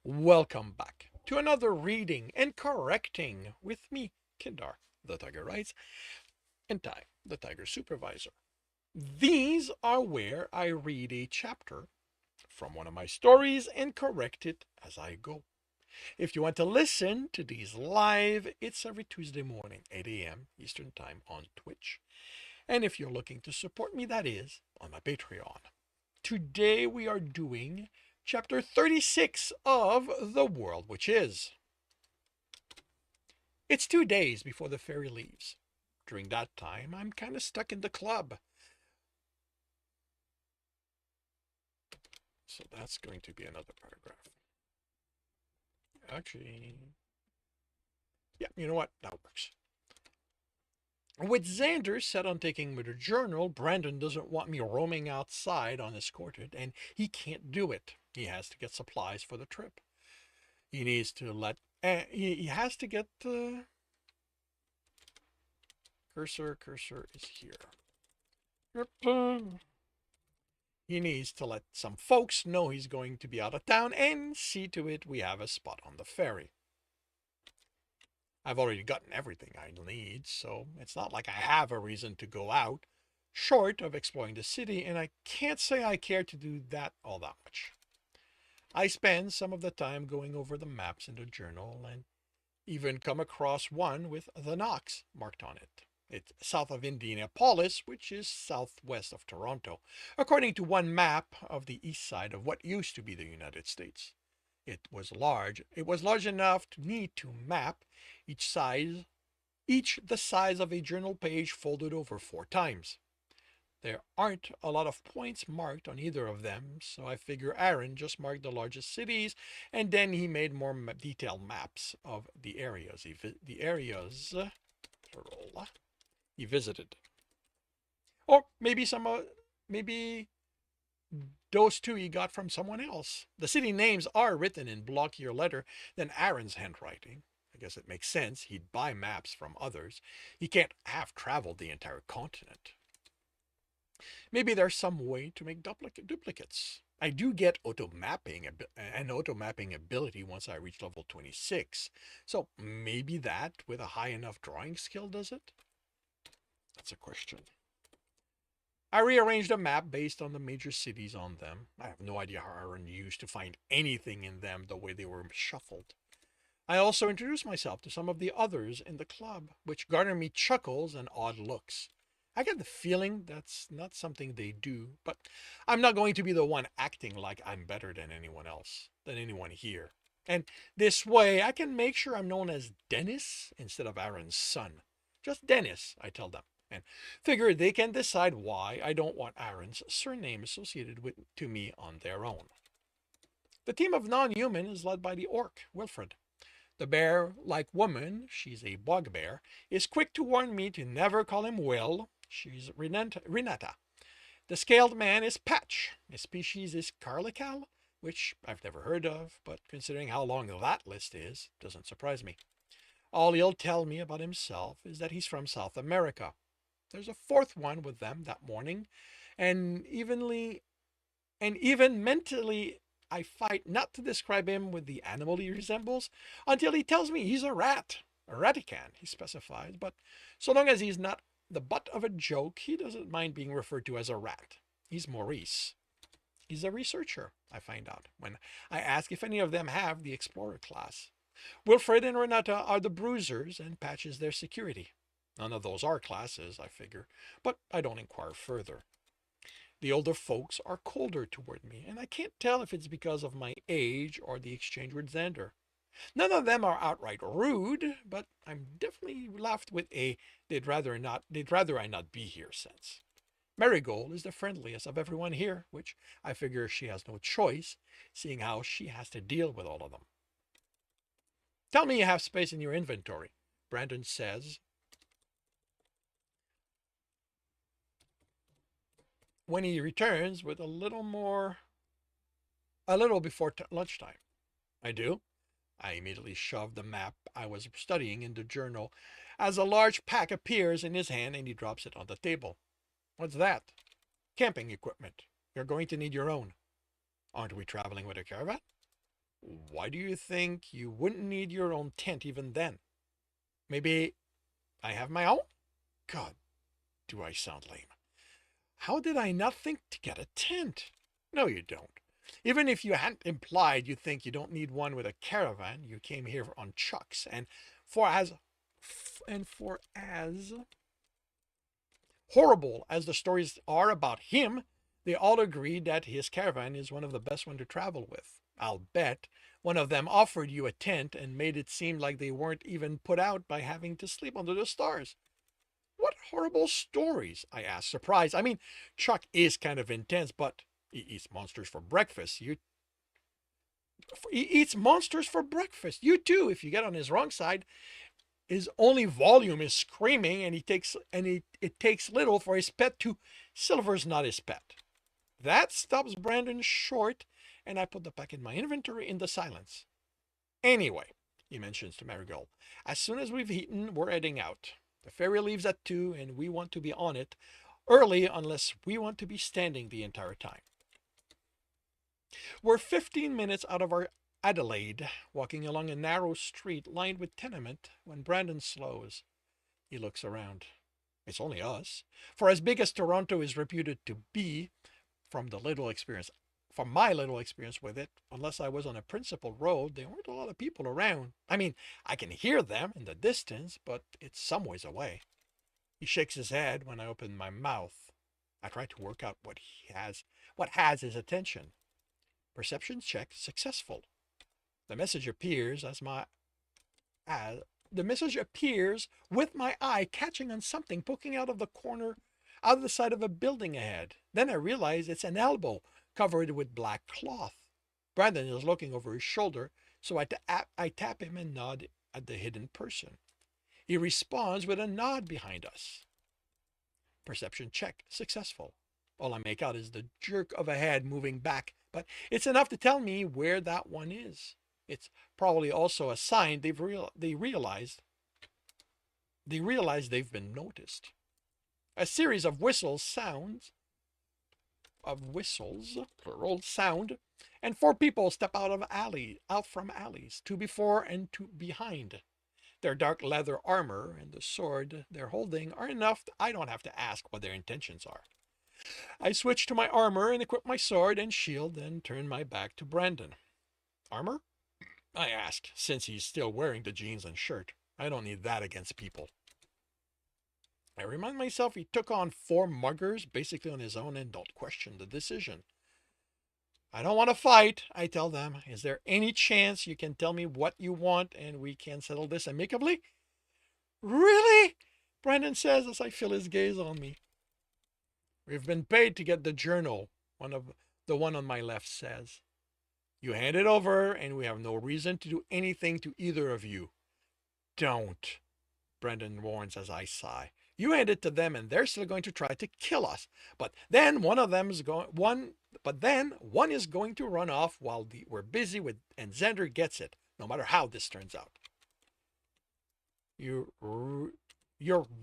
Welcome back to another reading and correcting with me, Kindar, the Tiger Writes, and Ty, the Tiger Supervisor. These are where I read a chapter from one of my stories and correct it as I go. If you want to listen to these live, it's every Tuesday morning, 8 a.m. Eastern Time on Twitch. And if you're looking to support me, that is on my Patreon. Today we are doing chapter 36 of The World Which Is. It's 2 days before the ferry leaves. During that time, I'm kind of stuck in the club. So that's going to be another paragraph. Actually, yeah, you know what? That works. With Xander set on taking me to journal, Brandon doesn't want me roaming outside unescorted, and he can't do it. He has to get supplies for the trip. He needs to let. He has to get the cursor. Cursor is here. He needs to let some folks know he's going to be out of town and see to it we have a spot on the ferry. I've already gotten everything I need, so it's not like I have a reason to go out, short of exploring the city, and I can't say I care to do that all that much. I spend some of the time going over the maps in the journal and even come across one with the Knox marked on it. It's south of Indianapolis, which is southwest of Toronto, according to one map of the east side of what used to be the United States. It was large. It was large enough to need to map each the size of a journal page folded over 4 times. There aren't a lot of points marked on either of them, so I figure Aaron just marked the largest cities, and then he made more detailed maps of the areas plural, he visited. Or maybe those two he got from someone else. The city names are written in blockier letter than Aaron's handwriting. I guess it makes sense. He'd buy maps from others. He can't have traveled the entire continent. Maybe there's some way to make duplicates. I do get auto mapping ability once I reach level 26. So maybe that with a high enough drawing skill does it? That's a question. I rearranged a map based on the major cities on them. I have no idea how Aaron used to find anything in them the way they were shuffled. I also introduced myself to some of the others in the club, which garner me chuckles and odd looks. I get the feeling that's not something they do, but I'm not going to be the one acting like I'm better than anyone else, than anyone here. And this way, I can make sure I'm known as Dennis instead of Aaron's son. Just Dennis, I tell them, and figure they can decide why I don't want Aaron's surname associated to me on their own. The team of non-human is led by the orc, Wilfred. The bear-like woman, she's a bugbear, is quick to warn me to never call him Will. She's Renata. The scaled man is Patch. His species is Carlical, which I've never heard of, but considering how long that list is, doesn't surprise me. All he'll tell me about himself is that he's from South America. There's a fourth one with them that morning, and even mentally I fight not to describe him with the animal he resembles until he tells me he's a rat. A ratican, he specifies, but so long as he's not the butt of a joke, he doesn't mind being referred to as a rat. He's Maurice. He's a researcher, I find out, when I ask if any of them have the explorer class. Wilfred and Renata are the bruisers, and Patch is their security. None of those are classes, I figure, but I don't inquire further. The older folks are colder toward me, and I can't tell if it's because of my age or the exchange with Xander. None of them are outright rude, but I'm definitely left with a they'd rather I not be here sense. Marigold is the friendliest of everyone here, which I figure she has no choice, seeing how she has to deal with all of them. Tell me you have space in your inventory, Brandon says when he returns with a little before lunchtime. I do. I immediately shove the map I was studying into the journal as a large pack appears in his hand and he drops it on the table. What's that? Camping equipment. You're going to need your own. Aren't we traveling with a caravan? Why do you think you wouldn't need your own tent even then? Maybe I have my own? God, do I sound lame. How did I not think to get a tent? No, you don't. Even if you hadn't implied you think you don't need one with a caravan, you came here on chucks, and for as horrible as the stories are about him, they all agreed that his caravan is one of the best ones to travel with. I'll bet one of them offered you a tent and made it seem like they weren't even put out by having to sleep under the stars. What horrible stories? I asked, surprised. I mean, Chuck is kind of intense, but he eats monsters for breakfast. He eats monsters for breakfast. You too, if you get on his wrong side. His only volume is screaming, and it takes little for his pet to. Silver's not his pet. That stops Brandon short, and I put the pack in my inventory in the silence. Anyway, he mentions to Marigold, as soon as we've eaten, we're heading out. The ferry leaves at 2, and we want to be on it early unless we want to be standing the entire time. We're 15 minutes out of our Adelaide, walking along a narrow street lined with tenement, when Brandon slows. He looks around. It's only us. For as big as Toronto is reputed to be, from my little experience with it, unless I was on a principal road, there weren't a lot of people around. I mean, I can hear them in the distance, but it's some ways away. He shakes his head when I open my mouth. I try to work out what has his attention. Perception check successful. The message appears the message appears with my eye catching on something poking out of the side of a building ahead. Then I realize it's an elbow covered with black cloth. Brandon is looking over his shoulder, so I tap him and nod at the hidden person. He responds with a nod behind us. Perception check successful. All I make out is the jerk of a head moving back, but it's enough to tell me where that one is. It's probably also a sign they realize they've been noticed. A series of plural, sound, and 4 people step out from alleys, 2 before and 2 behind. Their dark leather armor and the sword they're holding are enough I don't have to ask what their intentions are. I switch to my armor and equip my sword and shield, then turn my back to Brandon. Armor? I asked, since he's still wearing the jeans and shirt. I don't need that against people. I remind myself he took on 4 muggers basically on his own and don't question the decision. I don't want to fight, I tell them. Is there any chance you can tell me what you want and we can settle this amicably? Really? Brandon says as I feel his gaze on me. We've been paid to get the journal, the one on my left says. You hand it over, and we have no reason to do anything to either of you. Don't, Brendan warns as I sigh. You hand it to them, and they're still going to try to kill us. But then one is going to run off while we're busy with, and Xander gets it, no matter how this turns out. You're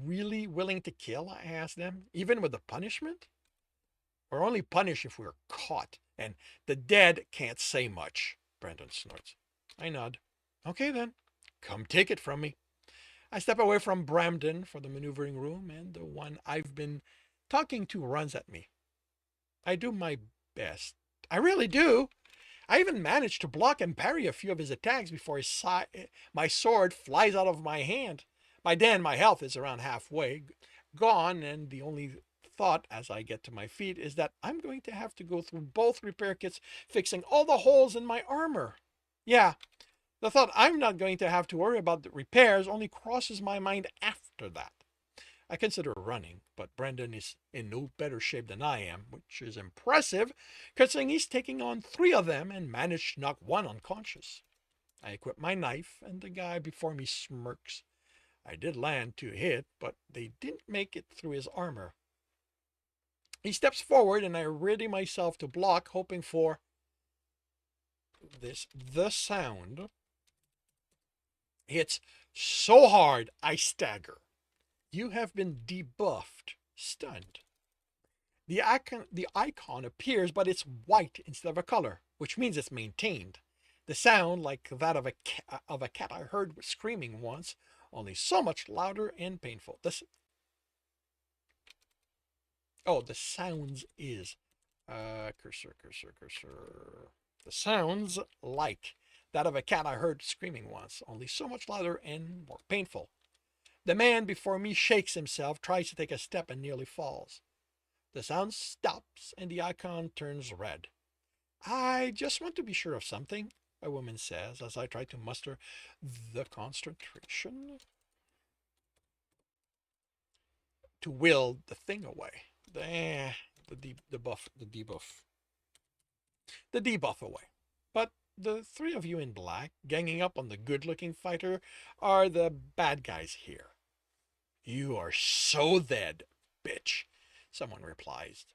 really willing to kill? I ask them, even with the punishment? We're only punished if we're caught, and the dead can't say much, Brandon snorts. I nod. Okay then, come take it from me. I step away from Brandon for the maneuvering room, and the one I've been talking to runs at me. I do my best. I really do. I even managed to block and parry a few of his attacks before my sword flies out of my hand. By then, my health is around halfway gone, and the only thought as I get to my feet is that I'm going to have to go through both repair kits fixing all the holes in my armor. Yeah, the thought I'm not going to have to worry about the repairs only crosses my mind after that. I consider running, but Brendan is in no better shape than I am, which is impressive considering he's taking on 3 of them and managed to knock 1 unconscious. I equip my knife, and the guy before me smirks. I did land 2 hits, but they didn't make it through his armor. He steps forward, and I ready myself to block, hoping for the sound hits so hard I stagger. You have been debuffed, stunned. The icon appears, but it's white instead of a color, which means it's maintained. The sound, like that of a cat I heard screaming once, only so much louder and painful. The sounds is cursor. The sounds like that of a cat I heard screaming once, only so much louder and more painful. The man before me shakes himself, tries to take a step, and nearly falls. The sound stops, and the icon turns red. I just want to be sure of something, a woman says, as I try to muster the concentration to will the thing away. The debuff away. But the three of you in black, ganging up on the good-looking fighter, are the bad guys here. You are so dead, bitch, someone replies.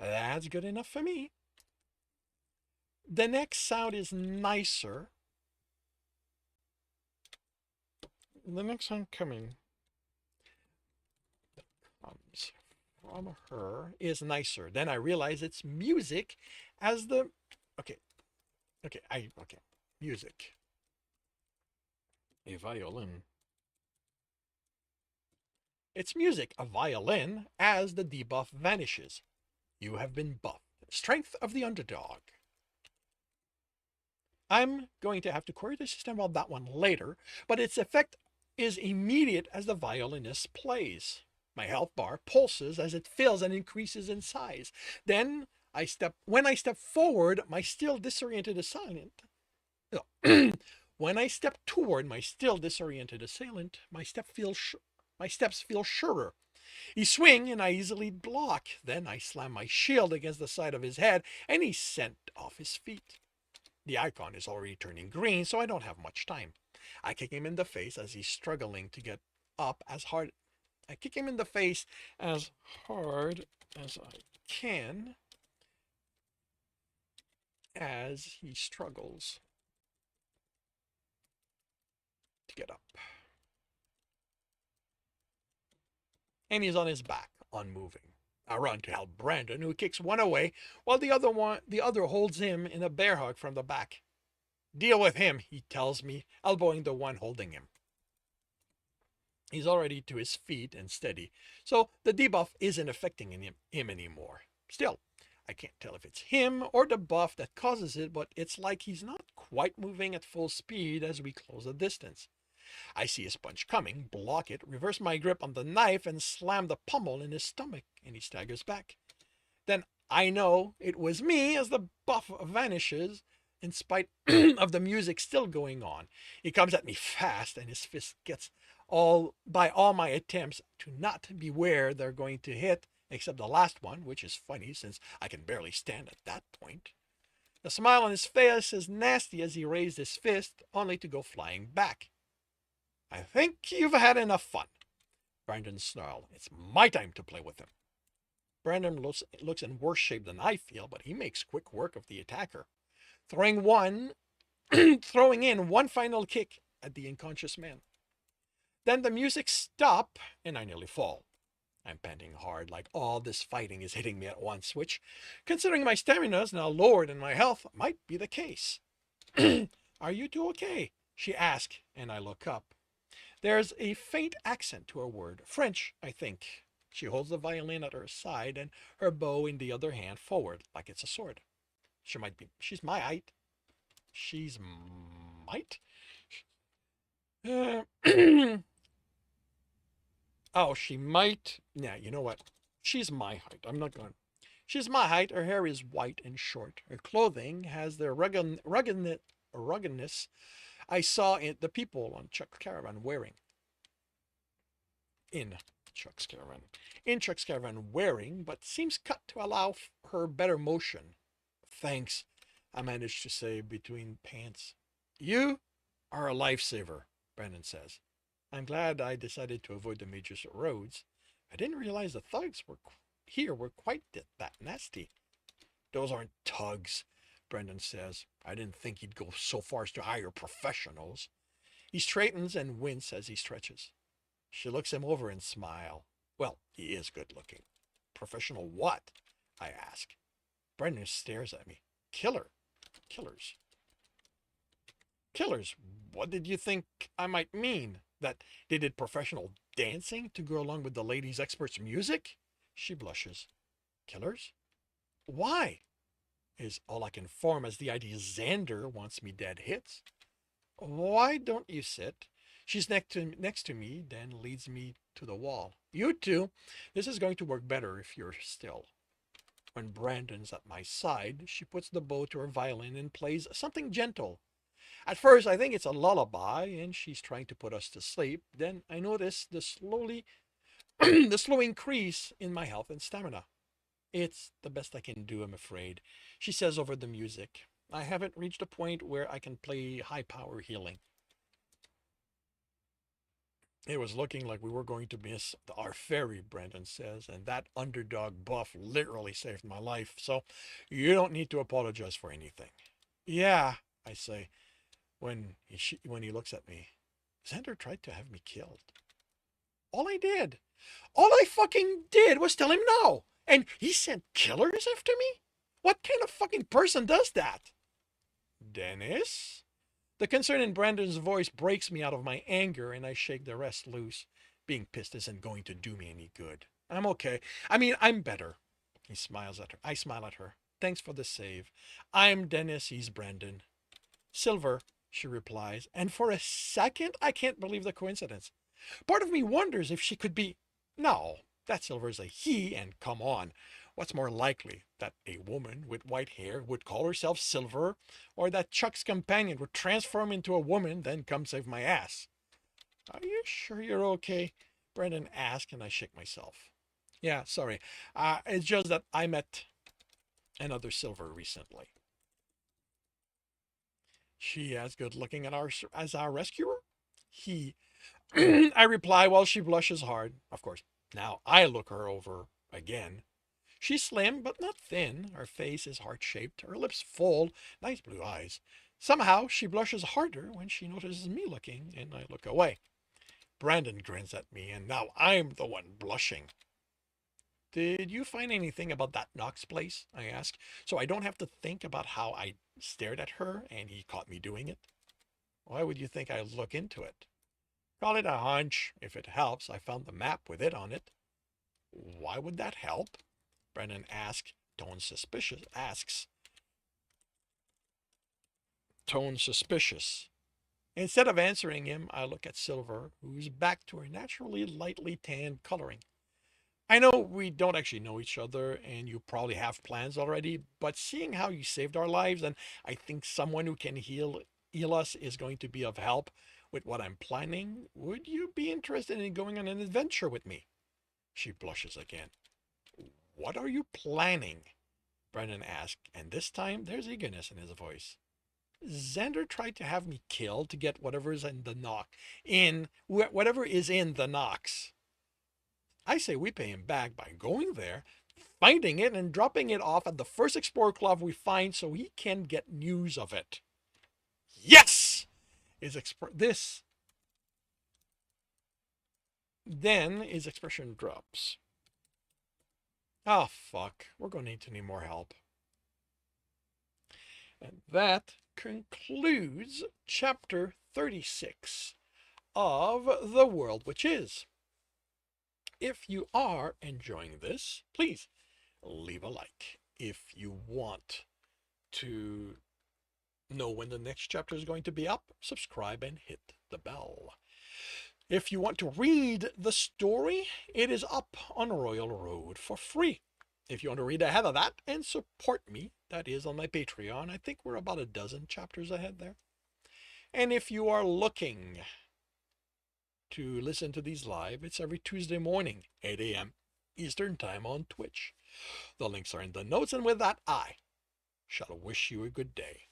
That's good enough for me. The next sound is nicer. The next sound coming comes from her is nicer. Then I realize it's music as the okay. Music. A violin. It's music, a violin, as the debuff vanishes. You have been buffed. Strength of the underdog. I'm going to have to query the system about that one later, but its effect is immediate as the violinist plays. My health bar pulses as it fills and increases in size. Then when I step forward, my still disoriented assailant. No. When I step toward my still disoriented assailant, my steps feel surer. He swing and I easily block. Then I slam my shield against the side of his head and he's sent off his feet. The icon is already turning green, so I don't have much time. I kick him in the face as he's struggling to get up as hard. I kick him in the face as hard as I can as he struggles to get up. And he's on his back, unmoving. I run to help Brandon, who kicks one away, while the other holds him in a bear hug from the back. Deal with him, he tells me, elbowing the one holding him. He's already to his feet and steady, so the debuff isn't affecting him anymore. Still, I can't tell if it's him or the buff that causes it, but it's like he's not quite moving at full speed as we close the distance. I see his punch coming, block it, reverse my grip on the knife, and slam the pommel in his stomach, and he staggers back. Then I know it was me as the buff vanishes, in spite of the music still going on. He comes at me fast, and his fist gets all my attempts to not be where they're going to hit, except the last one, which is funny since I can barely stand at that point. The smile on his face is nasty as he raised his fist, only to go flying back. I think you've had enough fun. Brandon snarled. It's my time to play with him. Brandon looks in worse shape than I feel, but he makes quick work of the attacker, throwing in one final kick at the unconscious man. Then the music stops, and I nearly fall. I'm panting hard, like all this fighting is hitting me at once, which, considering my stamina is now lower than my health, might be the case. Are you two okay? She asks, and I look up. There's a faint accent to her word. French, I think. She holds the violin at her side and her bow in the other hand forward, like it's a sword. She's my height. She's might? Oh, she might. Yeah, you know what? She's my height. I'm not going. She's my height. Her hair is white and short. Her clothing has the ruggedness I saw the people on Chuck's Caravan wearing. In Chuck's Caravan wearing, but seems cut to allow her better motion. Thanks, I managed to say between pants. You are a lifesaver, Brandon says. I'm glad I decided to avoid the major roads. I didn't realize the thugs were quite that nasty. Those aren't thugs, Brendan says. I didn't think he'd go so far as to hire professionals. He straightens and winces as he stretches. She looks him over and smiles. Well, he is good looking. Professional what? I ask. Brendan stares at me. Killer. Killers. Killers. What did you think I might mean? That they did professional dancing to go along with the ladies' experts' music? She blushes. Killers? Why? Is all I can form as the idea Xander wants me dead hits. Why don't you sit? She's next to me, then leads me to the wall. You two, this is going to work better if you're still. When Brandon's at my side, she puts the bow to her violin and plays something gentle. At first, I think it's a lullaby, and she's trying to put us to sleep. Then I notice the slow increase in my health and stamina. It's the best I can do, I'm afraid, she says over the music. I haven't reached a point where I can play high power healing. It was looking like we were going to miss our ferry, Brandon says, and that underdog buff literally saved my life, so you don't need to apologize for anything. Yeah, I say, when he looks at me. Xander tried to have me killed. All I did, all I fucking did was tell him no. And he sent killers after me? What kind of fucking person does that? Dennis? The concern in Brandon's voice breaks me out of my anger, and I shake the rest loose. Being pissed isn't going to do me any good. I'm okay. I mean, I'm better. He smiles at her. I smile at her. Thanks for the save. I'm Dennis, he's Brandon. Silver, she replies, and for a second I can't believe the coincidence. Part of me wonders if she could be... No, that Silver's a he, and come on. What's more likely, that a woman with white hair would call herself Silver, or that Chuck's companion would transform into a woman, then come save my ass? Are you sure you're okay? Brendan asks, and I shake myself. Yeah, sorry. It's just that I met another Silver recently. She as good looking as our rescuer? He. I reply while she blushes hard. Of course, now I look her over again. She's slim, but not thin. Her face is heart-shaped, her lips full, nice blue eyes. Somehow, she blushes harder when she notices me looking, and I look away. Brandon grins at me, and now I'm the one blushing. Did you find anything about that Knox place? I ask, so I don't have to think about how I stared at her and he caught me doing it. Why would you think I'd look into it? Call it a hunch. If it helps, I found the map with it on it. Why would that help? Brennan asks, tone suspicious. Instead of answering him, I look at Silver, who's back to her naturally lightly tanned coloring. I know we don't actually know each other, and you probably have plans already, but seeing how you saved our lives, and I think someone who can heal us is going to be of help with what I'm planning, would you be interested in going on an adventure with me? She blushes again. What are you planning? Brennan asked, and this time there's eagerness in his voice. Xander tried to have me killed to get whatever is in the whatever is in the Knox. I say we pay him back by going there, finding it, and dropping it off at the first Explorer Club we find so he can get news of it. Yes! Then his expression drops. Oh, fuck. We're going to need more help. And that concludes chapter 36 of The World Which Is. If you are enjoying this, please leave a like. If you want to know when the next chapter is going to be up, subscribe and hit the bell. If you want to read the story, it is up on Royal Road for free. If you want to read ahead of that and support me, that is on my Patreon. I think we're about a dozen chapters ahead there. And if you are looking to listen to these live, it's every Tuesday morning, 8 a.m. Eastern Time on Twitch. The links are in the notes, and with that, I shall wish you a good day.